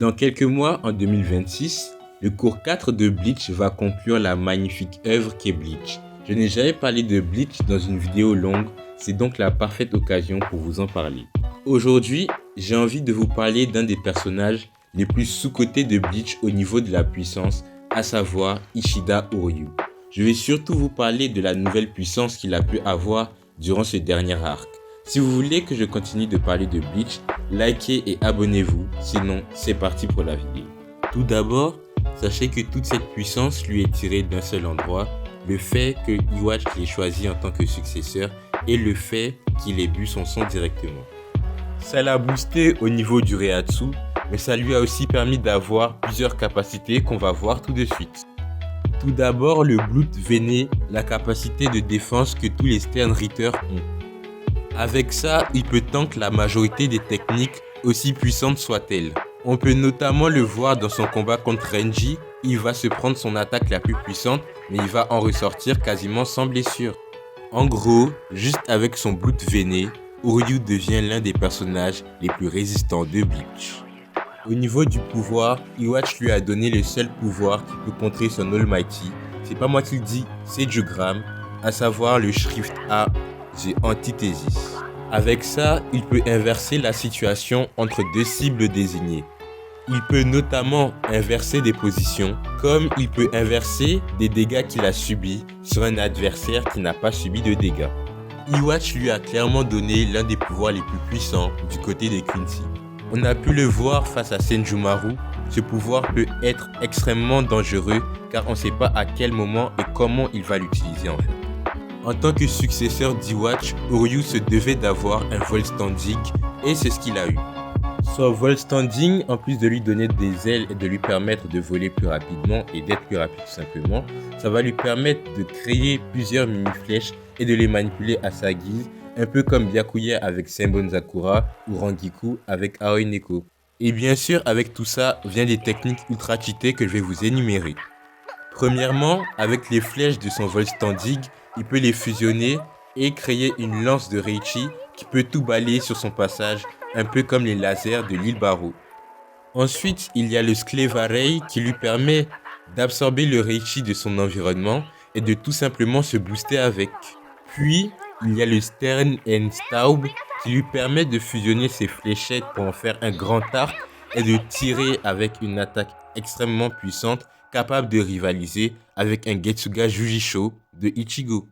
Dans quelques mois, en 2026, le cours 4 de Bleach va conclure la magnifique œuvre qu'est Bleach. Je n'ai jamais parlé de Bleach dans une vidéo longue, c'est donc la parfaite occasion pour vous en parler. Aujourd'hui, j'ai envie de vous parler d'un des personnages les plus sous-cotés de Bleach au niveau de la puissance, à savoir Ishida Uryu. Je vais surtout vous parler de la nouvelle puissance qu'il a pu avoir durant ce dernier arc. Si vous voulez que je continue de parler de Bleach, likez et abonnez-vous, sinon c'est parti pour la vidéo. Tout d'abord, sachez que toute cette puissance lui est tirée d'un seul endroit, le fait que Iwatch l'ait choisi en tant que successeur et le fait qu'il ait bu son sang directement. Ça l'a boosté au niveau du Reiatsu, mais ça lui a aussi permis d'avoir plusieurs capacités qu'on va voir tout de suite. Tout d'abord, le Blood Veiné, la capacité de défense que tous les Stern Ritters ont. Avec ça, il peut tank la majorité des techniques, aussi puissantes soient-elles. On peut notamment le voir dans son combat contre Renji, il va se prendre son attaque la plus puissante, mais il va en ressortir quasiment sans blessure. En gros, juste avec son Blood Veiné, Uryu devient l'un des personnages les plus résistants de Bleach. Au niveau du pouvoir, Iwatch lui a donné le seul pouvoir qui peut contrer son Almighty, c'est pas moi qui le dis, c'est Jugram, à savoir le Shrift A, The Antithesis. Avec ça, il peut inverser la situation entre deux cibles désignées. Il peut notamment inverser des positions, comme il peut inverser des dégâts qu'il a subis sur un adversaire qui n'a pas subi de dégâts. Iwatch lui a clairement donné l'un des pouvoirs les plus puissants du côté des Quincy. On a pu le voir face à Senjumaru, ce pouvoir peut être extrêmement dangereux car on ne sait pas à quel moment et comment il va l'utiliser en fait. En tant que successeur d'Iwatch, Uryu se devait d'avoir un vol standing et c'est ce qu'il a eu. Son vol standing, en plus de lui donner des ailes et de lui permettre de voler plus rapidement et d'être plus rapide tout simplement, ça va lui permettre de créer plusieurs mini-flèches et de les manipuler à sa guise, un peu comme Byakuya avec Senbon Zakura ou Rangiku avec Aoi Neko. Et bien sûr, avec tout ça, vient des techniques ultra cheatées que je vais vous énumérer. Premièrement, avec les flèches de son vol standing, il peut les fusionner et créer une lance de Reichi qui peut tout balayer sur son passage, un peu comme les lasers de l'île Barreau. Ensuite, il y a le Sclevarei qui lui permet d'absorber le Reichi de son environnement et de tout simplement se booster avec. Puis, il y a le Stern and Staub qui lui permet de fusionner ses fléchettes pour en faire un grand arc et de tirer avec une attaque extrêmement puissante capable de rivaliser avec un Getsuga Jujisho de Ichigo.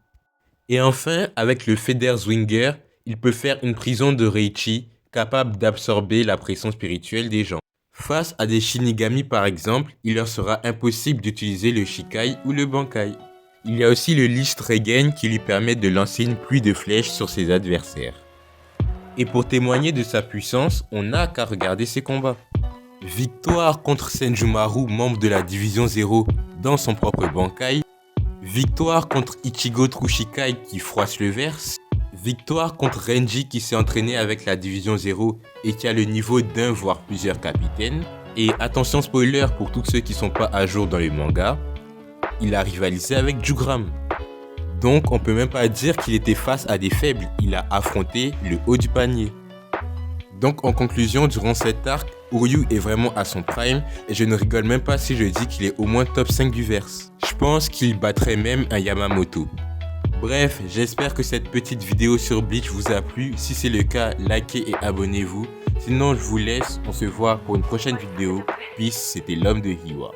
Et enfin, avec le Federzwinger, il peut faire une prison de Reichi capable d'absorber la pression spirituelle des gens. Face à des Shinigami par exemple, il leur sera impossible d'utiliser le Shikai ou le Bankai. Il y a aussi le Licht Regen qui lui permet de lancer une pluie de flèches sur ses adversaires. Et pour témoigner de sa puissance, on n'a qu'à regarder ses combats. Victoire contre Senjumaru, membre de la Division 0, dans son propre Bankai. Victoire contre Ichigo Trushikai qui froisse le verse. Victoire contre Renji qui s'est entraîné avec la Division 0 et qui a le niveau d'un voire plusieurs capitaines. Et attention spoiler pour tous ceux qui sont pas à jour dans les mangas, il a rivalisé avec Jugram. Donc on peut même pas dire qu'il était face à des faibles, il a affronté le haut du panier. Donc en conclusion, durant cet arc, Uryu est vraiment à son prime et je ne rigole même pas si je dis qu'il est au moins top 5 du verse. Je pense qu'il battrait même un Yamamoto. Bref, j'espère que cette petite vidéo sur Bleach vous a plu. Si c'est le cas, likez et abonnez-vous. Sinon, je vous laisse. On se voit pour une prochaine vidéo. Peace, c'était l'homme de Hiwa.